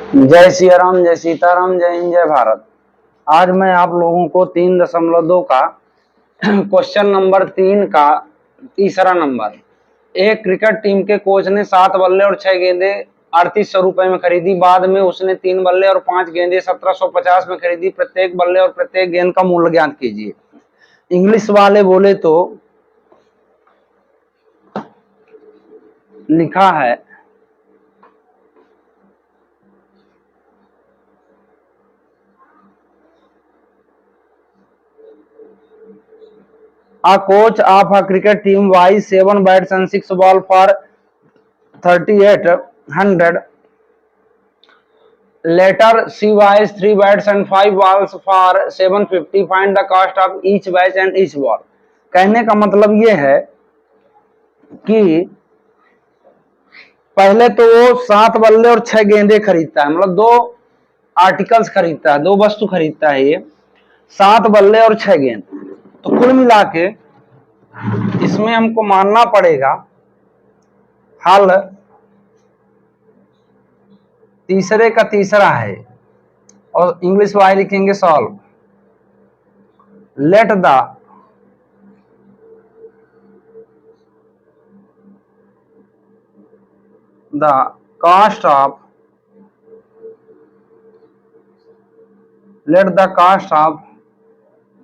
जय सिया राम, जय सीताराम, जय हिंद, जय भारत। आज मैं आप लोगों को 3.2 का क्वेश्चन नंबर 3 का तीसरा नंबर। एक क्रिकेट टीम के कोच ने 7 बल्ले और 6 गेंदे 3800 रुपए में खरीदी। बाद में उसने 3 बल्ले और 5 गेंदे 1750 में खरीदी। प्रत्येक बल्ले और प्रत्येक गेंद का मूल्य ज्ञात कीजिए। इंग्लिश वाले बोले तो लिखा है A coach of a cricket team buys 7 bats and 6 balls for 3800. Later, she buys 3 bats and 5 balls for 750. Find the cost of each bat and each ball. कहने का मतलब ये है कि पहले तो वो 7 बल्ले और 6 गेंदे खरीदता है, मतलब 2 आर्टिकल्स खरीदता है, 2 वस्तु खरीदता है। ये 7 बल्ले और 6 गेंद, तो कुल मिला के इसमें हमको मानना पड़ेगा हल तीसरे का तीसरा है, और इंग्लिश वाले लिखेंगे solve. Let the cost of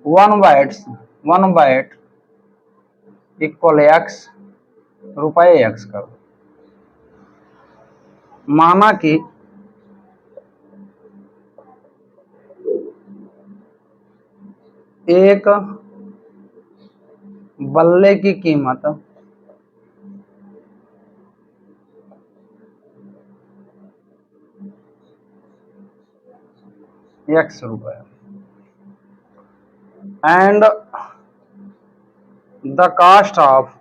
one bat equal X, रुपए एक्स करो। माना कि एक बल्ले की कीमत एक्स रुपए and the cost of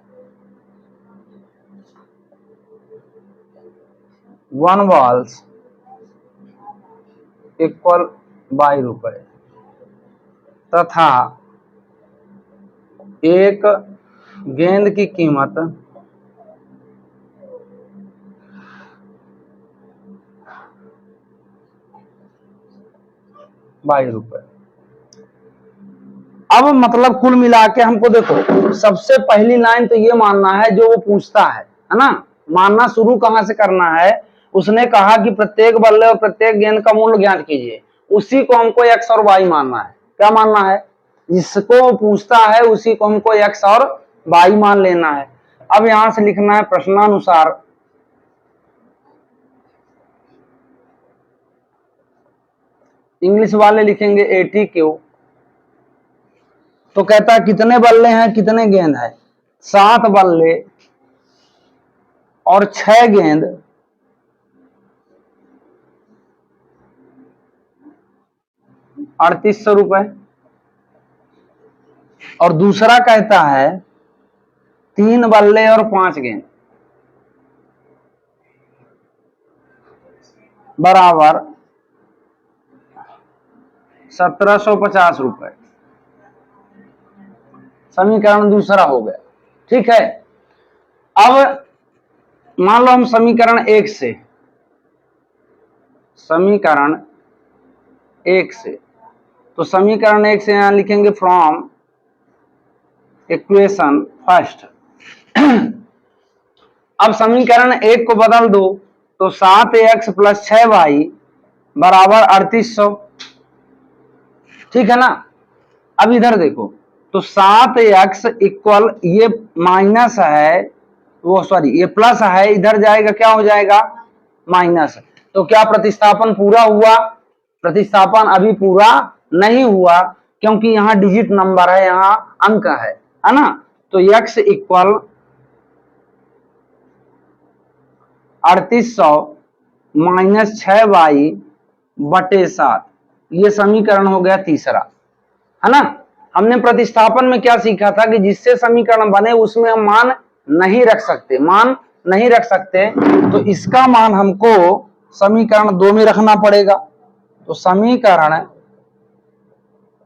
one balls equal 22 रुपए, तथा एक गेंद की कीमत 22 रुपए। अब मतलब कुल मिला के हमको देखो, सबसे पहली लाइन तो ये मानना है जो वो पूछता है ना। मानना शुरू कहां से करना है? उसने कहा कि प्रत्येक बल्ले और प्रत्येक गेंद का मूल्य ज्ञात कीजिए, उसी को हमको एक्स और वाई मानना है। क्या मानना है? जिसको पूछता है उसी को हमको एक्स और वाई मान लेना है। अब यहां से लिखना है प्रश्नानुसार इंग्लिश वाले लिखेंगे ATQ। तो कहता है कितने बल्ले हैं, कितने गेंद है? 7 बल्ले और 6 गेंद 3800 रुपए। और दूसरा कहता है 3 बल्ले और 5 गेंद बराबर 1750 रुपए। समीकरण दूसरा हो गया। ठीक है, अब मान लो हम समीकरण 1 से तो समीकरण 1 से यहां लिखेंगे फ्रॉम इक्वेशन फर्स्ट। अब समीकरण 1 को बदल दो तो 7x प्लस 6y बराबर 3800। ठीक है ना। अब इधर देखो, तो 7x इक्वल, ये माइनस है, वो सॉरी ये प्लस है, इधर जाएगा क्या हो जाएगा? माइनस। तो क्या प्रतिस्थापन पूरा हुआ? प्रतिस्थापन अभी पूरा नहीं हुआ, क्योंकि यहाँ डिजिट नंबर है, यहाँ अंक है ना। तो x इक्वल 3800 माइनस 6y बटे 7, ये समीकरण हो गया तीसरा, है ना। हमने प्रतिस्थापन में क्या सीखा था कि जिससे समीकरण बने उसमें हम मान नहीं रख सकते, तो इसका मान हमको समीकरण 2 में रखना पड़ेगा। तो समीकरण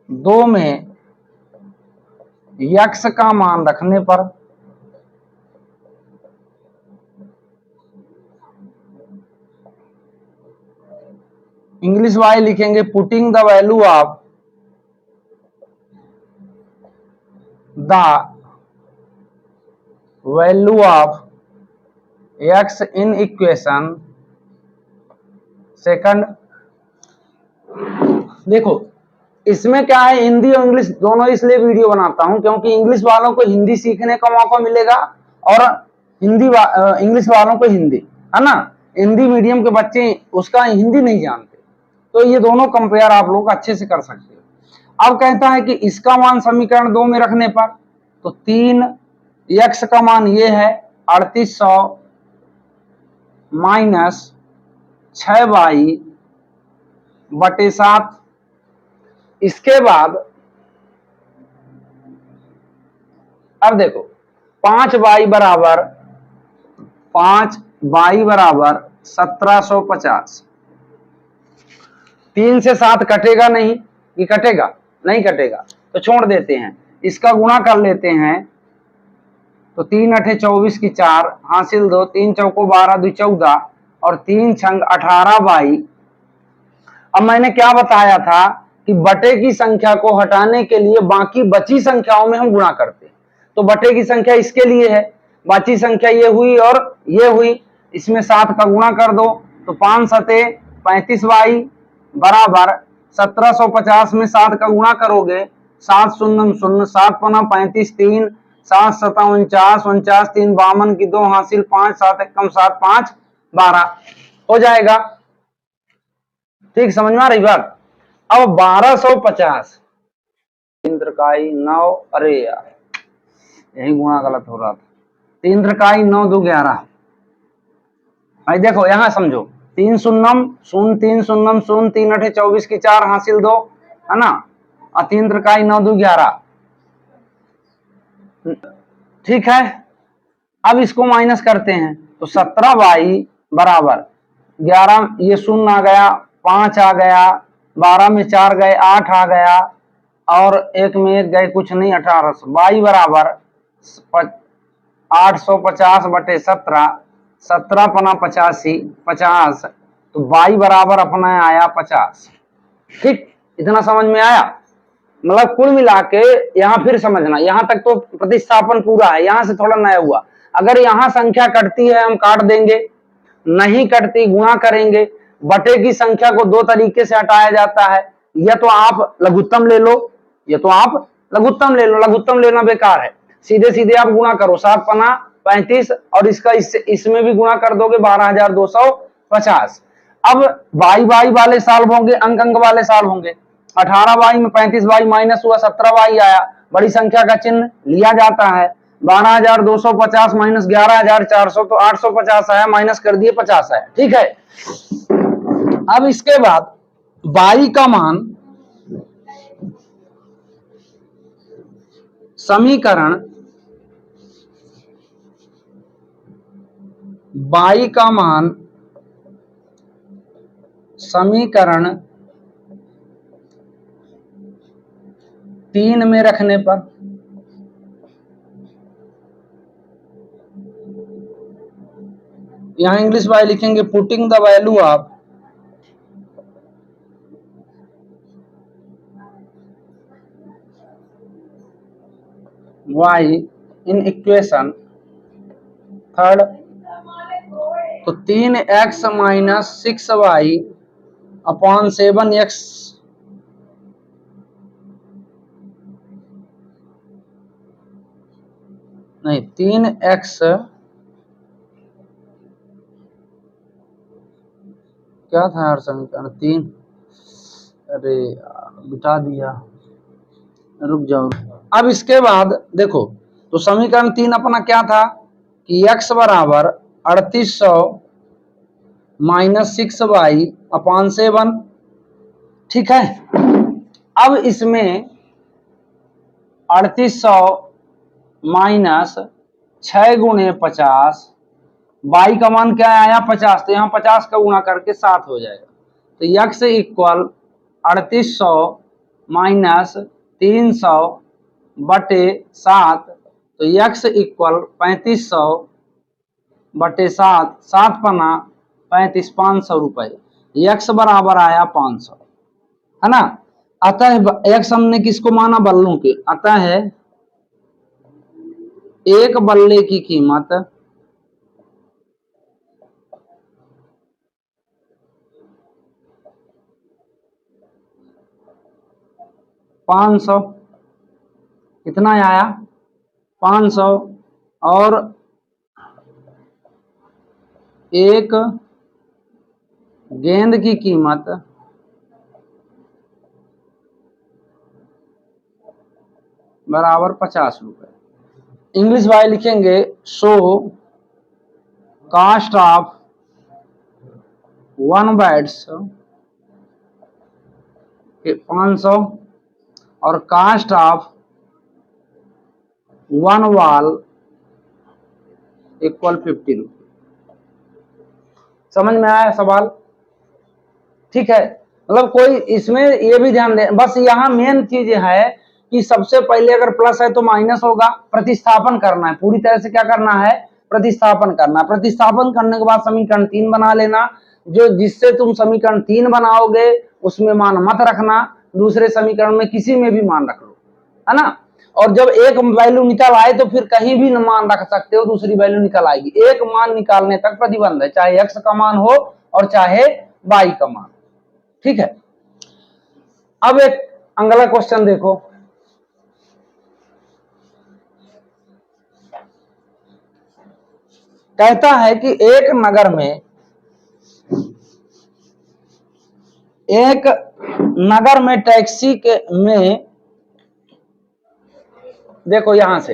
2 में x का मान रखने पर इंग्लिश वाई लिखेंगे putting the value of the value of x in equation second. देखो इसमें क्या है, हिंदी और इंग्लिश दोनों इसलिए वीडियो बनाता हूं क्योंकि इंग्लिश वालों को हिंदी सीखने का मौका मिलेगा और इंग्लिश वालों को हिंदी, है ना। हिंदी मीडियम के बच्चे उसका हिंदी नहीं जानते, तो ये दोनों कंपेयर आप लोग अच्छे से कर सकते हो। अब कहता है कि इसका मान समीकरण 2 में रखने पर, तो 3x का मान ये है 3800 माइनस 6y बटे 7। इसके बाद अब देखो 5y बराबर 1750। 3 से 7 कटेगा नहीं, ये कटेगा नहीं, कटेगा तो छोड़ देते हैं, इसका गुणा कर लेते हैं। तो 3 अठे 24 की 4 हासिल 2, 3 चौको 12 2 14 और 3 छंग 18y। अब मैंने क्या बताया था कि बटे की संख्या को हटाने के लिए बाकी बची संख्याओं में हम गुणा करते हैं। तो बटे की संख्या इसके लिए है, बाकी संख्या ये हुई और ये हुई, इसमें 7 का गुणा कर दो तो 5 सते 35y बराबर 1750 में 7 का गुणा करोगे 7 शून्य 0 7 पना 35 3 7 सता 49 49 3 52 की 2 हासिल 5 7 एकम 7 5 12 हो जाएगा। ठीक समझ में आ रही बात। अब 1250 3 त्रिकाई 9, अरे यार यही गुणा गलत हो रहा था, 3 त्रिकाई 9 2 11। भाई देखो यहां समझो 3 शून्यम 0 3 शून्यम 0 3 अठे 24 की 4 हासिल 2, है ना, और 3 त्रिकाई 9 2 11। ठीक है, अब इसको माइनस करते हैं तो 17y बराबर 11, ये 0 आ गया, 5 आ गया, 12 में 4 गए 8 आ गया और 1 में 1 गए कुछ नहीं 1800। y बराबर 850 बटे 17, 17 पना 85 50, तो y बराबर अपना आया 50। ठीक, इतना समझ में आया। मतलब कुल मिला के यहाँ फिर समझना, यहाँ तक तो प्रतिस्थापन पूरा है, यहाँ से थोड़ा नया हुआ। अगर यहाँ संख्या कटती है हम काट देंगे, नहीं कटती गुणा करेंगे। बटे की संख्या को 2 तरीके से हटाया जाता है, या तो आप लघुत्तम ले लो, या तो आप लघुत्तम ले लो। लघुत्तम लेना बेकार है, सीधे सीधे आप गुणा करो 7 पना 35 और इसका इसमें भी गुणा कर दोगे 12250। अब वाई वाले सॉल्व होंगे, अंक अंक वाले सॉल्व होंगे। 18y में 35y माइनस हुआ 17y आया, बड़ी संख्या का चिन्ह लिया जाता है। 12250 माइनस 11400 तो 850 आया, माइनस कर दिए 50 आया। ठीक है, अब इसके बाद y का मान समीकरण y का मान समीकरण 3 में रखने पर यहां इंग्लिश वाई लिखेंगे putting the value of y in equation third. तो 3x minus 6y upon 7x नहीं 3x क्या था यार समीकरण 3, अरे बिता दिया, रुक जाओ। अब इसके बाद देखो तो समीकरण 3 अपना क्या था कि x बराबर 3800 माइनस 6y अपॉन 7। ठीक है, अब इसमें 3800 माइनस 6 गुणे 50, y का मान क्या आया 50, तो यहाँ 50 का गुणा करके 7 हो जाएगा। तो x इक्वल 3800 माइनस 300 बटे 7, तो x इक्वल 3500 बटे 7, 7 पना 35 500 रुपए। x बराबर आया 500, है ना। अतः x हमने किसको माना, बल्लों के, अतः है एक बल्ले की कीमत 500, कितना आया 500, और एक गेंद की कीमत बराबर 50 रुपए। इंग्लिश वाले लिखेंगे so cost of one bats 500 और cost of one ball equal 50 रुपये। समझ में आया सवाल? ठीक है, मतलब कोई इसमें ये भी ध्यान दे, बस यहाँ मेन चीज है कि सबसे पहले अगर प्लस है तो माइनस होगा, प्रतिस्थापन करना है, पूरी तरह से क्या करना है, प्रतिस्थापन करना। प्रतिस्थापन करने के बाद समीकरण 3 बना लेना, जो जिससे तुम समीकरण 3 बनाओगे उसमें मान मत रखना, दूसरे समीकरण में किसी में भी मान रख लो, है ना। और जब एक वैल्यू निकल आए तो फिर कहीं भी मान रख सकते हो, दूसरी वैल्यू निकल आएगी। एक मान निकालने तक प्रतिबंध है, चाहे x का मान हो और चाहे y का मान, ठीक है। अब एक अगला क्वेश्चन देखो, कहता है कि एक नगर में टैक्सी के में, देखो यहां से,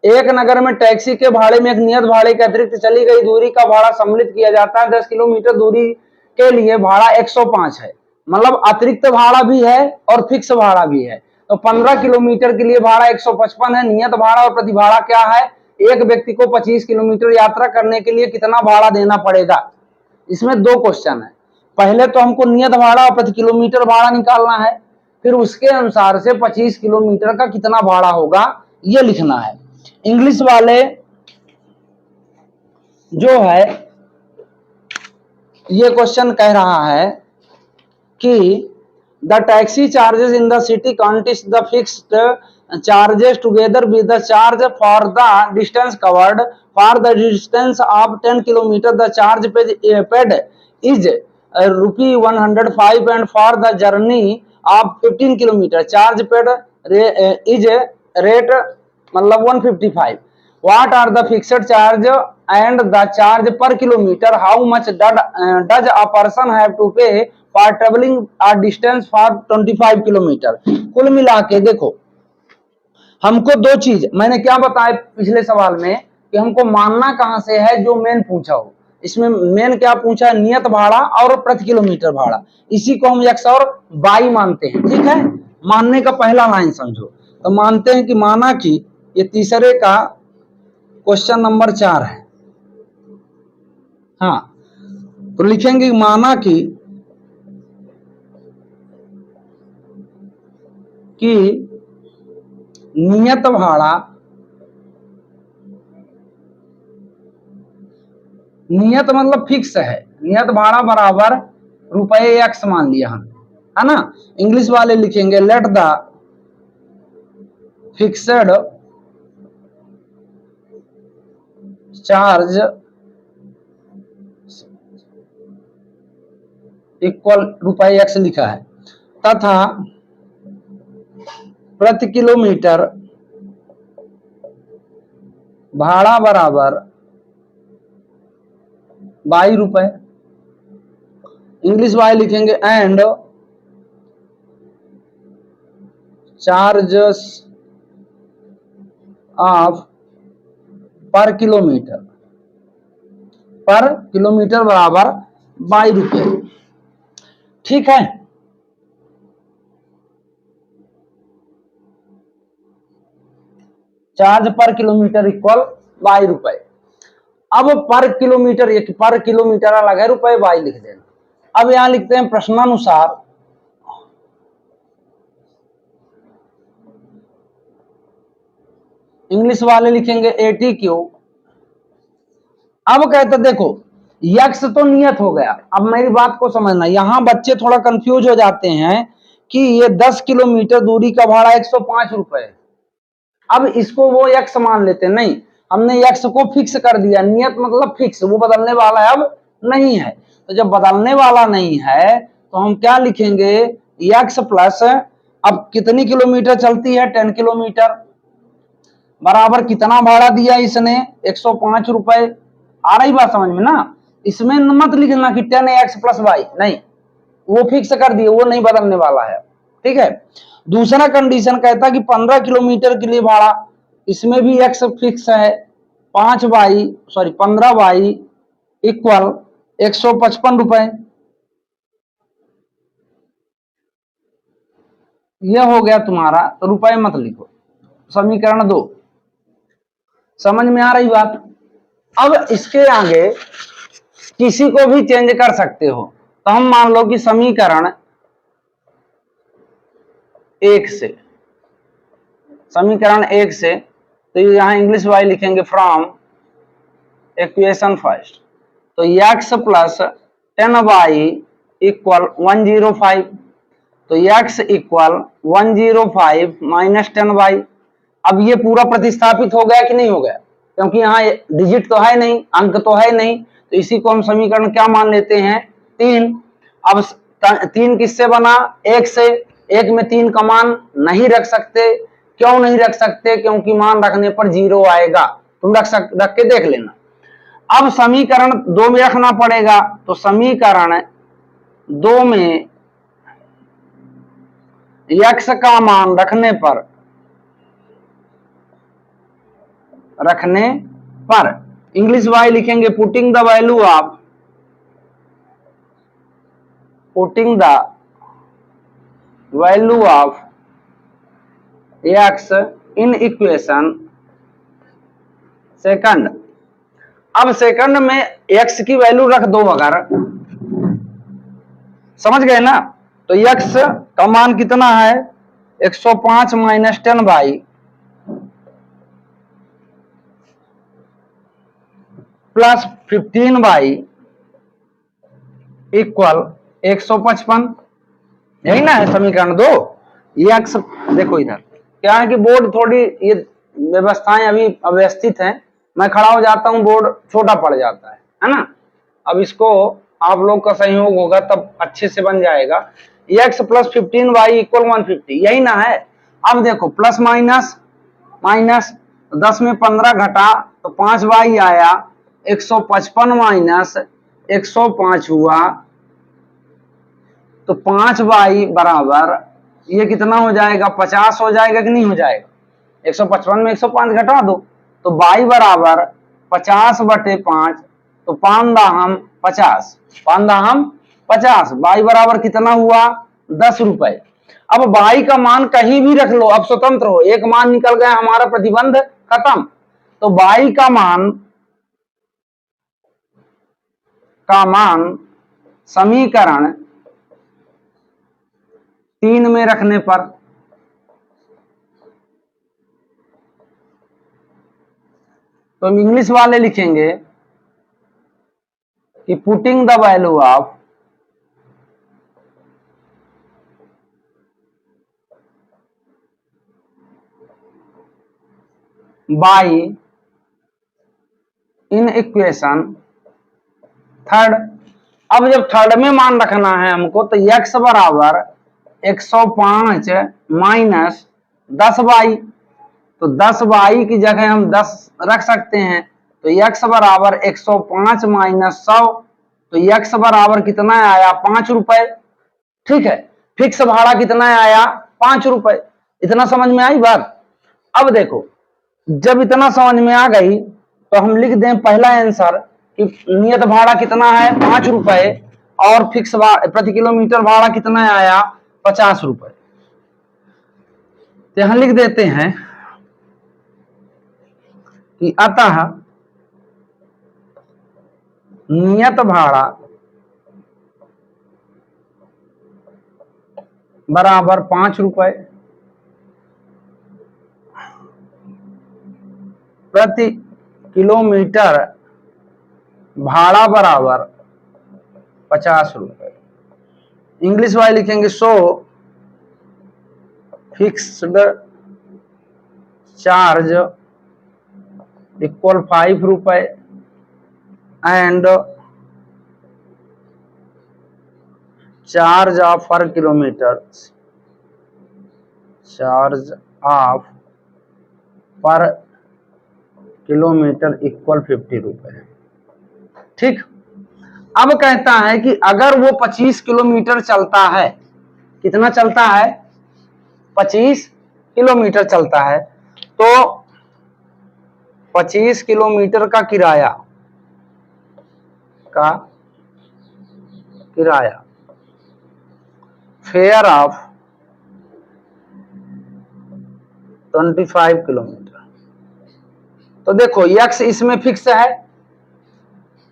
एक नगर में टैक्सी के भाड़े में एक नियत भाड़े के अतिरिक्त चली गई दूरी का भाड़ा सम्मिलित किया जाता है। 10 किलोमीटर दूरी के लिए भाड़ा 105 है, मतलब अतिरिक्त भाड़ा भी है और फिक्स भाड़ा भी है। तो 15 किलोमीटर के लिए भाड़ा 155 है। नियत भाड़ा और प्रति भाड़ा क्या है, एक व्यक्ति को 25 किलोमीटर यात्रा करने के लिए कितना भाड़ा देना पड़ेगा। इसमें दो क्वेश्चन है, पहले तो हमको नियत भाड़ा और प्रति किलोमीटर भाड़ा निकालना है, फिर उसके अनुसार से 25 किलोमीटर का कितना भाड़ा होगा ये लिखना है। इंग्लिश वाले जो है ये क्वेश्चन कह रहा है कि the taxi charges in the city consist the fixed charges together with the charge for the distance covered. For the distance of 10 kilometre the charge paid is ₹105 and for the journey of 15 kilometer charge paid is rate मतलब 155. What are the fixed charge and the charge per kilometer? How much does a person have to pay for traveling a distance for 25 kilometer? कुल मिला के देखो, हमको दो चीज मैंने क्या बताया पिछले सवाल में कि हमको मानना कहां से है, जो मेन पूछा हो। इसमें मेन क्या पूछा है, नियत भाड़ा और प्रति किलोमीटर भाड़ा, इसी को हम x और y मानते हैं, ठीक है। मानने का पहला लाइन समझो, तो मानते हैं कि माना कि ये तीसरे का क्वेश्चन नंबर 4 है, हाँ। तो लिखेंगे माना कि नियत भाड़ा, नियत मतलब फिक्स है, नियत भाड़ा बराबर ₹x मान लिया हम, है ना। इंग्लिश वाले लिखेंगे let the fixed charge equal ₹x लिखा है, तथा प्रति किलोमीटर भाड़ा बराबर ₹22। इंग्लिश वाले लिखेंगे एंड चार्जेस ऑफ पर किलोमीटर बराबर ₹22, ठीक है। चार्ज पर किलोमीटर इक्वल ₹22। अब पर किलोमीटर, एक पर किलोमीटर अलग है, रुपए y लिख देना। अब यहां लिखते हैं प्रश्नानुसार इंग्लिश वाले लिखेंगे 80 क्यू। अब कहते देखो यक्स तो नियत हो गया। अब मेरी बात को समझना, यहां बच्चे थोड़ा कंफ्यूज हो जाते हैं कि ये 10 किलोमीटर दूरी का भाड़ा 105 रुपए है। अब इसको वो यक्स मान लेते, नहीं, हमने यक्स को फिक्स कर दिया। नियत मतलब फिक्स, वो बदलने वाला है, अब नहीं है। तो जब बदलने वाला नहीं है तो हम क्या लिखेंगे, यक्स प्लस, अब कितनी किलोमीटर चलती है, 10 किलोमीटर, बराबर कितना भाड़ा दिया इसने, 105 रुपए। आ रही बात समझ में ना। इसमें मत लिखना कि 10x प्लस वाई, नहीं, वो फिक्स कर दिए, वो नहीं बदलने वाला है। ठीक है। दूसरा कंडीशन कहता कि 15 किलोमीटर के लिए भाड़ा, इसमें भी x फिक्स है, 15 बाई इक्वल 155 रुपए। यह हो गया तुम्हारा, तो रुपए मत लिखो, समीकरण 2। समझ में आ रही बात। अब इसके आगे किसी को भी चेंज कर सकते हो। तो हम मान लो कि समीकरण 1 से, समीकरण 1 से, तो यहां इंग्लिश वाई लिखेंगे फ्रॉम इक्वेशन फर्स्ट। तो x प्लस 10y इक्वल 105, तो x इक्वल 105 माइनस 10y। अब ये पूरा प्रतिस्थापित हो गया कि नहीं हो गया, क्योंकि यहाँ डिजिट तो है नहीं, अंक तो है नहीं, तो इसी को हम समीकरण क्या मान लेते हैं, 3। अब 3 किससे बना, 1 से। 1 में 3 का मान नहीं रख सकते, क्यों नहीं रख सकते, क्योंकि मान रखने पर 0 आएगा। तुम रख के देख लेना। अब समीकरण 2 में रखना पड़ेगा, तो समीकरण 2 में x का मान रखने पर इंग्लिश वाई लिखेंगे, putting the value of x in equation second. अब सेकंड में x की वैल्यू रख दो अगर, समझ गए ना। तो x का मान कितना है, 105 minus 10 by plus 15 by equal 155। यही ना है समीकरण 2। ये x, देखो इधर क्या है कि बोर्ड थोड़ी ये व्यवस्थाएं अभी अव्यवस्थित हैं, मैं खड़ा हो जाता हूं, बोर्ड छोटा पड़ जाता है ना। अब इसको आप लोग का सहयोग होगा तब अच्छे से बन जाएगा। x प्लस 15y इक्वल 150, यही ना है। अब देखो प्लस माइनस माइनस, 10 में 15 घटा तो 5y आया, 155 माइनस 105 हुआ, तो 5y बराबर ये कितना हो जाएगा, 50 हो जाएगा कि नहीं हो जाएगा। 155 में 105 घटा दो, तो y बराबर 50/5, तो 5 y बराबर कितना हुआ, 10 रुपए। अब y का मान कहीं भी रख लो, अब स्वतंत्र हो, एक मान निकल गया, हमारा प्रतिबंध खत्म। तो y का मान समीकरण 3 में रखने पर, तो हम इंग्लिश वाले लिखेंगे कि putting the value of by in equation third. अब जब थर्ड में मान रखना है हमको, तो x बराबर 105 माइनस 10y, तो 10y की जगह हम 10 रख सकते हैं, तो x बराबर 105 माइनस 100, तो x बराबर कितना आया, 5 रुपए। ठीक है, फिक्स भाड़ा कितना आया, 5 रुपए। इतना समझ में आई बात। अब देखो, जब इतना समझ में आ गई तो हम लिख दें पहला आंसर कि नियत भाड़ा कितना है, 5 रुपए, और फिक्स प्रति किलोमीटर भाड़ा कितना आया, 50 रुपए। तो यहां लिख देते हैं कि अतः नियत भाड़ा बराबर 5 रुपए प्रति किलोमीटर भाड़ा बराबर 50 रुपए। इंग्लिश वाले लिखेंगे सो फिक्स्ड चार्ज इक्वल 5 रुपए एंड चार्ज ऑफ पर किलोमीटर, चार्ज ऑफ पर किलोमीटर इक्वल 50 रुपए। ठीक, अब कहता है कि अगर वो 25 किलोमीटर चलता है, कितना चलता है, 25 किलोमीटर चलता है, तो 25 किलोमीटर का किराया फेयर ऑफ 25 किलोमीटर। तो देखो यक्स इसमें फिक्स है,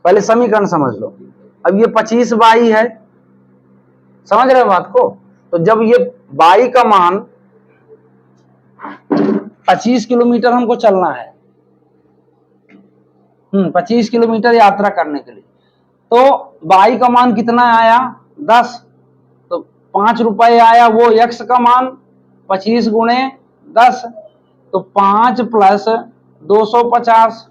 पहले समीकरण समझ लो। अब ये 25 बाई है, समझ रहे हो बात को। तो जब ये बाई का मान 25 किलोमीटर हमको चलना है, 25 किलोमीटर यात्रा करने के लिए, तो बाई का मान कितना आया, 10, तो 5 रुपए आया वो यक्स का मान, 25 गुणे 10, तो 5 प्लस 250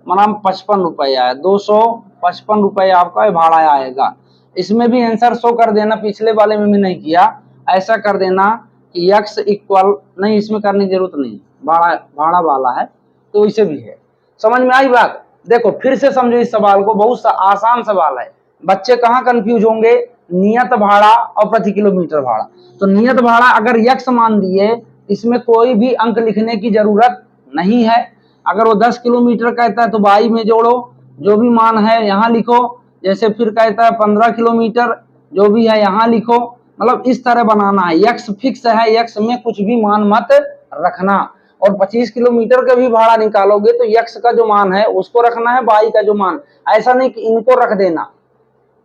मतलब 55 रुपए आया, 255 रुपए आपका भाड़ा आएगा। इसमें भी आंसर शो कर देना, पिछले वाले में भी नहीं किया, ऐसा कर देना कि यक्स इक्वल, नहीं इसमें करने की जरूरत नहीं, भाड़ा वाला है तो इसे भी है। समझ में आई बात। देखो फिर से समझो इस सवाल को, बहुत आसान सवाल है, बच्चे कहाँ कंफ्यूज होंगे, नियत भाड़ा और प्रति किलोमीटर भाड़ा। तो नियत भाड़ा अगर यक्स मान दिए, इसमें कोई भी अंक लिखने की जरूरत नहीं है। अगर वो 10 किलोमीटर कहता है तो बाई में जोड़ो, जो भी मान है यहाँ लिखो, जैसे फिर कहता है 15 किलोमीटर, जो भी है यहाँ लिखो, मतलब इस तरह बनाना है। यक्स फिक्स है, यक्स में कुछ भी मान मत रखना। और 25 किलोमीटर का भी भाड़ा निकालोगे तो यक्स का जो मान है उसको रखना है, बाई का जो मान, ऐसा नहीं कि इनको रख देना,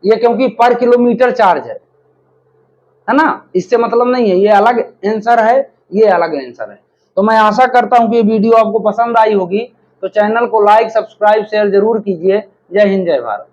ये क्योंकि पर किलोमीटर चार्ज है ना, इससे मतलब नहीं है, ये अलग आंसर है, ये अलग आंसर है। तो मैं आशा करता हूं कि ये वीडियो आपको पसंद आई होगी, तो चैनल को लाइक, सब्सक्राइब, शेयर जरूर कीजिए। जय हिंद, जय भारत।